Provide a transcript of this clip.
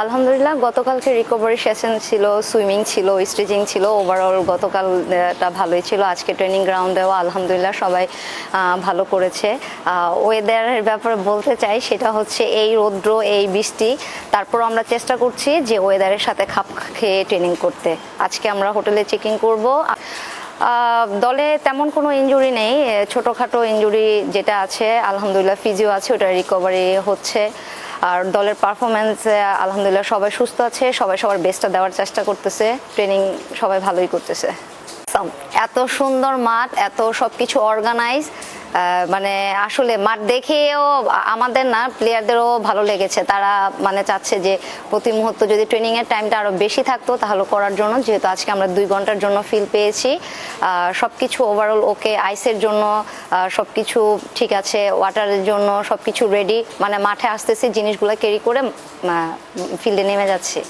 আলহামদুলিল্লাহ গতকালকে recovery session ছিল, সুইমিং ছিল, স্ট্রেচিং ছিল, ওভারঅল গতকালটা ভালোই ছিল। আজকে ট্রেনিং গ্রাউন্ডেও আলহামদুলিল্লাহ সবাই ভালো করেছে। ওয়েদারের ব্যাপারে বলতে চাই, সেটা হচ্ছে এই রৌদ্র, এই বৃষ্টি, তারপর আমরা চেষ্টা করছি যে ওয়েদারের সাথে খাপ খেয়ে ট্রেনিং করতে। আজকে আমরা হোটেলে চেকিং করব। দলে তেমন কোনো ইনজুরি নেই, ছোটোখাটো ইনজুরি যেটা আছে আলহামদুলিল্লাহ ফিজিও আছে, ওটা রিকভারি হচ্ছে। আর দলের পারফরমেন্স আলহামদুলিল্লাহ সবাই সুস্থ আছে, সবাই সবার বেস্টটা দেওয়ার চেষ্টা করতেছে, ট্রেনিং সবাই ভালোই করতেছে। এত সুন্দর মাঠ, এত সব কিছু অর্গানাইজ, মানে আসলে মাঠ দেখেও আমাদের না, প্লেয়ারদেরও ভালো লেগেছে। তারা মানে চাচ্ছে যে প্রতি মুহূর্ত যদি ট্রেনিংয়ের টাইমটা আরও বেশি থাকতো তাহলে করার জন্য, যেহেতু আজকে আমরা 2 ঘন্টার জন্য ফিল পেয়েছি। সব কিছু ওভারঅল ওকে, আইসের জন্য সব কিছু ঠিক আছে, ওয়াটারের জন্য সব কিছু রেডি, মানে মাঠে আসতেছি জিনিসগুলো ক্যারি করে ফিল্ডে নেমে যাচ্ছি।